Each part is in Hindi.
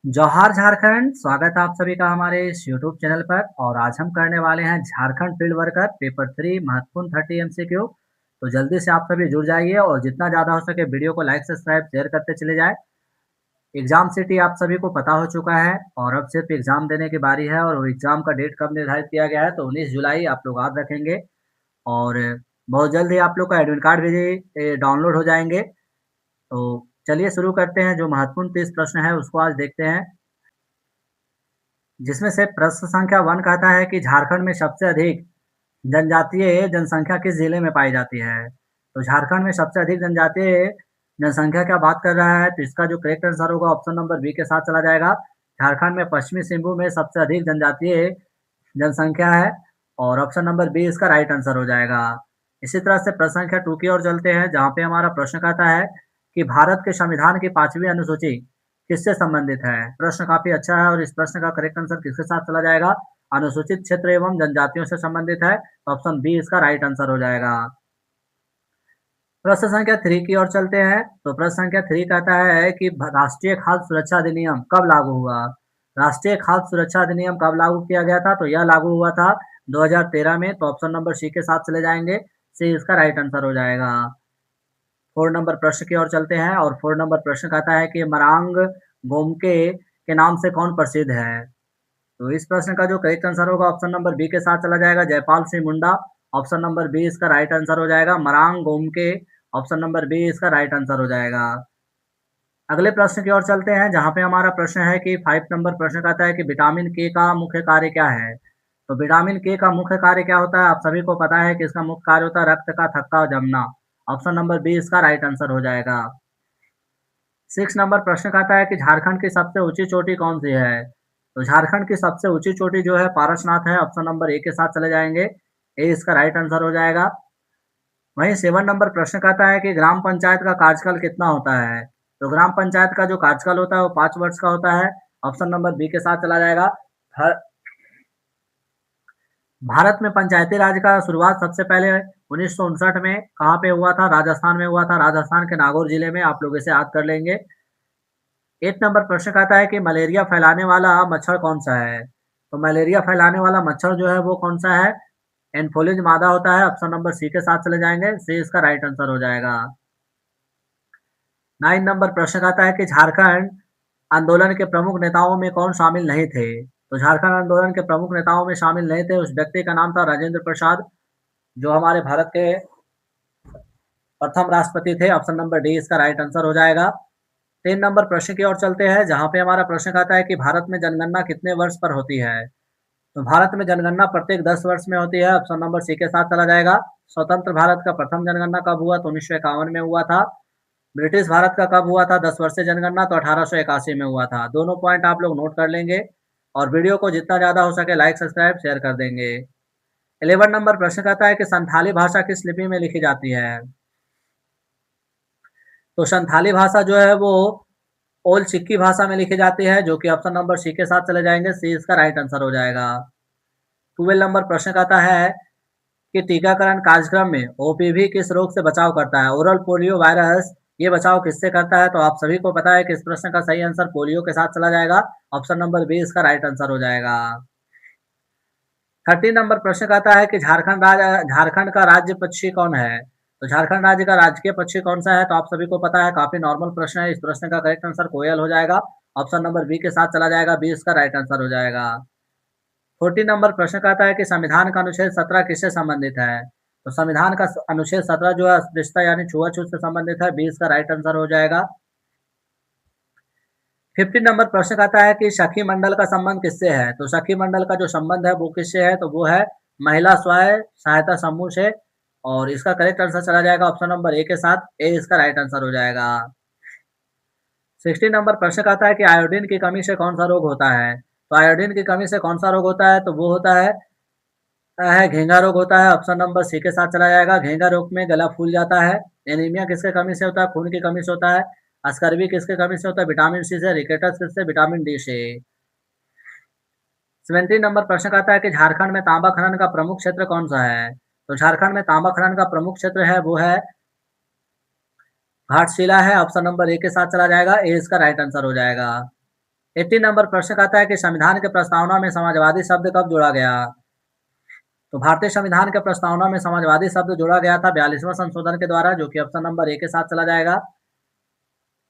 जौहार झारखंड, स्वागत है आप सभी का हमारे इस यूट्यूब चैनल पर। और आज हम करने वाले हैं झारखंड फील्ड वर्कर पेपर 3 महत्वपूर्ण 30 एमसीक्यू। तो जल्दी से आप सभी जुड़ जाइए और जितना ज़्यादा हो सके वीडियो को लाइक सब्सक्राइब शेयर करते चले जाए। एग्जाम सिटी आप सभी को पता हो चुका है और अब सिर्फ एग्जाम देने की बारी है। और वो एग्जाम का डेट कब निर्धारित किया गया है तो 19 जुलाई आप लोग याद रखेंगे। और बहुत जल्द ही आप लोग का एडमिट कार्ड भी डाउनलोड हो जाएंगे। तो चलिए शुरू करते हैं। जो महत्वपूर्ण 30 प्रश्न है उसको आज देखते हैं, जिसमें से प्रश्न संख्या 1 कहता है कि झारखंड में सबसे अधिक जनजातीय जनसंख्या किस जिले में पाई जाती है। तो झारखंड में सबसे अधिक जनजातीय जनसंख्या क्या बात कर रहा है, तो इसका जो करेक्ट आंसर होगा ऑप्शन नंबर बी के साथ चला जाएगा। झारखंड में पश्चिमी सिंहभूम में सबसे अधिक जनजातीय जनसंख्या है और ऑप्शन नंबर बी इसका राइट आंसर हो जाएगा। इसी तरह से प्रश्न संख्या 2 की ओर चलते हैं, जहाँ पे हमारा प्रश्न कहता है कि भारत के संविधान की 5वीं अनुसूची किससे संबंधित है। प्रश्न काफी अच्छा है और इस प्रश्न का करेक्ट आंसर किसके साथ चला जाएगा, अनुसूचित क्षेत्र एवं जनजातियों से संबंधित है। तो ऑप्शन बी इसका राइट आंसर हो जाएगा। प्रश्न संख्या 3 की ओर चलते हैं। तो प्रश्न संख्या 3 कहता है कि राष्ट्रीय खाद्य सुरक्षा अधिनियम कब लागू हुआ। राष्ट्रीय खाद्य सुरक्षा अधिनियम कब लागू किया गया था, तो यह लागू हुआ था 2013 में। तो ऑप्शन नंबर सी के साथ चले जाएंगे, सी इसका राइट आंसर हो जाएगा। 4 नंबर प्रश्न की ओर चलते हैं और 4 नंबर प्रश्न कहता है कि मरांग गोमके के नाम से कौन प्रसिद्ध है। तो इस प्रश्न का जो करेक्ट आंसर होगा ऑप्शन नंबर बी के साथ चला जाएगा, Jaipal Singh Munda. Option number B इसका राइट आंसर हो जाएगा, Marang Gomke. Option number B इसका राइट आंसर हो जाएगा। अगले प्रश्न की ओर चलते हैं, जहां पे हमारा प्रश्न है कि 5 नंबर प्रश्न कहता है कि विटामिन के का मुख्य कार्य क्या है। तो विटामिन के का मुख्य कार्य क्या होता है, आप सभी को पता है कि इसका मुख्य कार्य होता है रक्त का थक्का जमना। ऑप्शन नंबर बी इसका राइट आंसर हो जाएगा। 6 नंबर प्रश्न कहता है कि झारखंड की सबसे ऊंची चोटी कौन सी है। तो झारखंड की सबसे ऊंची चोटी जो है पारसनाथ है। ऑप्शन नंबर ए के साथ चले जाएंगे, ए इसका राइट आंसर हो जाएगा। वहीं 7 नंबर प्रश्न कहता है कि ग्राम पंचायत का कार्यकाल कितना होता है। तो ग्राम पंचायत का जो कार्यकाल होता है वो 5 वर्ष का होता है। ऑप्शन नंबर बी के साथ चला जाएगा। हर भारत में पंचायती राज का शुरुआत सबसे पहले 1959 में कहाँ पे हुआ था, राजस्थान में हुआ था। राजस्थान के नागौर जिले में, आप लोग इसे याद कर लेंगे। 8 नंबर प्रश्न कहता है कि मलेरिया फैलाने वाला मच्छर कौन सा है। तो मलेरिया फैलाने वाला मच्छर जो है वो कौन सा है, एनफोलिज मादा होता है। ऑप्शन नंबर सी के साथ चले जाएंगे, सी इसका राइट आंसर हो जाएगा। 9 नंबर प्रश्न कहता है कि झारखंड आंदोलन के प्रमुख नेताओं में कौन शामिल नहीं थे। तो झारखंड आंदोलन के प्रमुख नेताओं में शामिल नहीं थे, उस व्यक्ति का नाम था राजेंद्र प्रसाद, जो हमारे भारत के प्रथम राष्ट्रपति थे। ऑप्शन नंबर डी इसका राइट आंसर हो जाएगा। 3 नंबर प्रश्न की ओर चलते हैं, जहां पे हमारा प्रश्न कहता है कि भारत में जनगणना कितने वर्ष पर होती है। तो भारत में जनगणना प्रत्येक 10 वर्ष में होती है। ऑप्शन नंबर सी के साथ चला जाएगा। स्वतंत्र भारत का प्रथम जनगणना कब हुआ, तो 1951 में हुआ था। ब्रिटिश भारत का कब हुआ था 10 वर्षीय जनगणना, तो 1881 में हुआ था। दोनों पॉइंट आप लोग नोट कर लेंगे और वीडियो को जितना ज्यादा हो सके लाइक सब्सक्राइब शेयर कर देंगे। 11 नंबर प्रश्न कहता है कि संथाली भाषा किस लिपि में लिखी जाती है। तो संथाली भाषा जो है वो ओल चिक्की भाषा में लिखी जाती है, जो कि ऑप्शन नंबर सी के साथ चले जाएंगे, सी इसका राइट आंसर हो जाएगा। 12 नंबर प्रश्न कहता है कि टीकाकरण कार्यक्रम में ओपीवी किस रोग से बचाव करता है। ओरल पोलियो वायरस ये बचाव किससे करता है, तो आप सभी को पता है कि इस प्रश्न का सही आंसर पोलियो के साथ चला जाएगा। ऑप्शन नंबर बी इसका राइट आंसर हो जाएगा। 13 नंबर प्रश्न कहता है कि झारखंड का राज्य पक्षी कौन है। तो झारखंड राज्य का राजकीय पक्षी कौन सा है, तो आप सभी को पता है, काफी नॉर्मल प्रश्न है। इस प्रश्न का करेक्ट आंसर कोयल हो जाएगा। ऑप्शन नंबर बी के साथ चला जाएगा, बी इसका राइट आंसर हो जाएगा। 14 नंबर प्रश्न कहता है कि संविधान का अनुच्छेद 17 किससे संबंधित है। तो संविधान का अनुच्छेद 17 जो है अस्पृश्यता यानी छुआछूत से संबंधित है, 20 का राइट आंसर हो जाएगा। 15 नंबर प्रश्न कहता है कि सखी मंडल का संबंध किससे है। तो सखी मंडल का जो संबंध है वो किससे है, तो वो है महिला स्व सहायता समूह से। और इसका करेक्ट आंसर चला जाएगा ऑप्शन नंबर ए के साथ, ए इसका राइट आंसर हो जाएगा। 16 नंबर प्रश्न कहता है कि आयोडीन की कमी से कौन सा रोग होता है। तो आयोडीन की कमी से कौन सा रोग होता है, तो वो होता है घेंगा रोग होता है। ऑप्शन नंबर सी के साथ चला जाएगा। घेंगा रोग में गला फूल जाता है। एनीमिया किसके कमी से होता है, खून की कमी से होता है। अस्कर्वी किसके कमी से होता है, विटामिन सी से। रिकेटस किससे, विटामिन डी से। 17 नंबर प्रश्न कहता है कि झारखंड में तांबा खनन का प्रमुख क्षेत्र कौन सा है। तो झारखंड में तांबा खनन का प्रमुख क्षेत्र है वो है घाटशिला है। ऑप्शन नंबर ए के साथ चला जाएगा, ए इसका राइट आंसर हो जाएगा। 80 नंबर प्रश्न कहता है कि संविधान के प्रस्तावना में समाजवादी शब्द कब जोड़ा गया? तो भारतीय संविधान के प्रस्तावना में समाजवादी शब्द जोड़ा गया था 42वां संशोधन के द्वारा, जो कि ऑप्शन नंबर ए के साथ चला जाएगा।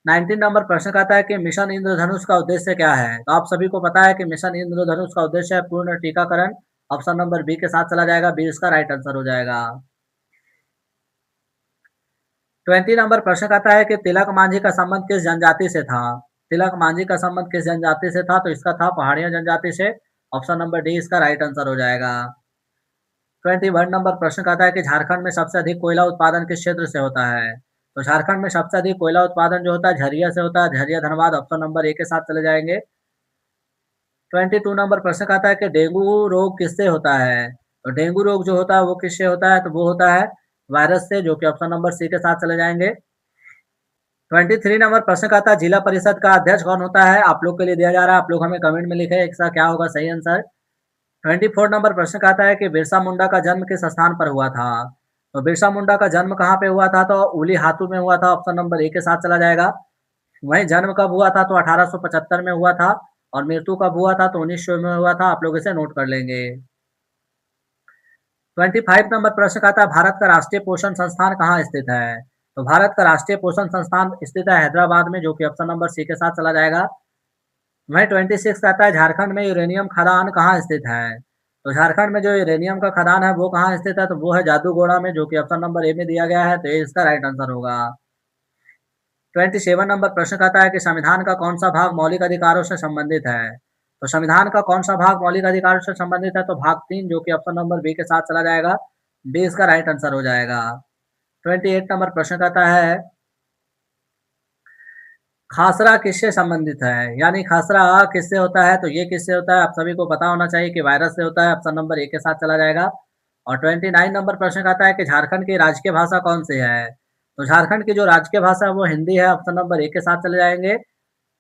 19 नंबर प्रश्न कहता है कि मिशन इंद्रधनुष का उद्देश्य क्या है? तो आप सभी को पता है कि मिशन इंद्रधनुष का उद्देश्य है पूर्ण टीकाकरण। ऑप्शन नंबर बी के साथ चला जाएगा, बी इसका राइट आंसर हो जाएगा। 20 नंबर प्रश्न कहता है कि तिलक मांझी का संबंध किस जनजाति से था? तिलक मांझी का संबंध किस जनजाति से था? तो इसका था पहाड़िया जनजाति से। ऑप्शन नंबर डी इसका राइट आंसर हो जाएगा। 21 नंबर प्रश्न कहता है कि झारखंड में सबसे अधिक कोयला उत्पादन किस क्षेत्र से होता है? तो झारखंड में सबसे अधिक कोयला उत्पादन जो होता है झरिया से होता है, Jharia Dhanbad. Option number A के साथ चले जाएंगे। 22 नंबर प्रश्न कहता है कि डेंगू रोग किससे होता है? तो डेंगू रोग जो होता है वो किससे होता है? तो वो होता है वायरस से, जो कि ऑप्शन नंबर सी के साथ चले जाएंगे। 23 नंबर प्रश्न कहता है जिला परिषद का अध्यक्ष कौन होता है? आप लोग के लिए दिया जा रहा है, आप लोग हमें कमेंट में लिखे इसका क्या होगा सही आंसर। 24 नंबर प्रश्न कहता है कि बिरसा मुंडा का जन्म किस स्थान पर हुआ था? तो बिरसा मुंडा का जन्म कहाँ पे हुआ था? तो उली हातू में हुआ था। ऑप्शन नंबर ए के साथ चला जाएगा। वहीं जन्म कब हुआ था? तो 1875 में हुआ था। और मृत्यु कब हुआ था? तो 1900 में हुआ था। आप लोग इसे नोट कर लेंगे। 25 नंबर प्रश्न कहता है भारत का राष्ट्रीय पोषण संस्थान कहाँ स्थित है? तो भारत का राष्ट्रीय पोषण संस्थान स्थित है हैदराबाद में, जो कि ऑप्शन नंबर सी के साथ चला जाएगा। वहीं 26 कहता है झारखंड में यूरेनियम खदान कहाँ स्थित है? तो झारखंड में जो यूरेनियम का खदान है वो कहाँ स्थित है? तो वो है जादूगोड़ा में, जो कि ऑप्शन नंबर ए में दिया गया है। तो ये इसका राइट आंसर होगा। 27 नंबर प्रश्न कहता है कि संविधान का कौन सा भाग मौलिक अधिकारों से संबंधित है? तो संविधान का कौन सा भाग मौलिक अधिकारों से संबंधित है? तो भाग 3, जो कि ऑप्शन नंबर बी के साथ चला जाएगा। बी इसका राइट आंसर हो जाएगा। 28 नंबर प्रश्न कहता है खासरा किससे संबंधित है? यानी खासरा किससे होता है? तो ये किससे होता है आप सभी को पता होना चाहिए कि वायरस से होता है। ऑप्शन नंबर ए के साथ चला जाएगा। और 29 नंबर प्रश्न कहता है कि झारखंड की राजकीय भाषा कौन सी है? तो झारखंड की जो राजकीय भाषा है वो हिंदी है। ऑप्शन नंबर ए के साथ चले जाएंगे।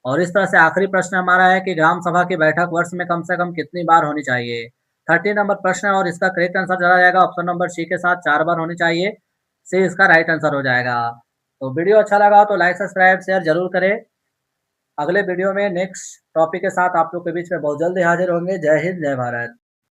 और इस तरह से आखिरी प्रश्न हमारा है कि ग्राम सभा की बैठक वर्ष में कम से कम कितनी बार होनी चाहिए? 30 नंबर प्रश्न है और इसका करेक्ट आंसर चला जाएगा ऑप्शन नंबर सी के साथ 4 बार होनी चाहिए। सी इसका राइट आंसर हो जाएगा। तो वीडियो अच्छा लगा हो तो लाइक सब्सक्राइब शेयर जरूर करें। अगले वीडियो में नेक्स्ट टॉपिक के साथ आप लोग के बीच में बहुत जल्दी हाजिर होंगे। जय हिंद, जय भारत।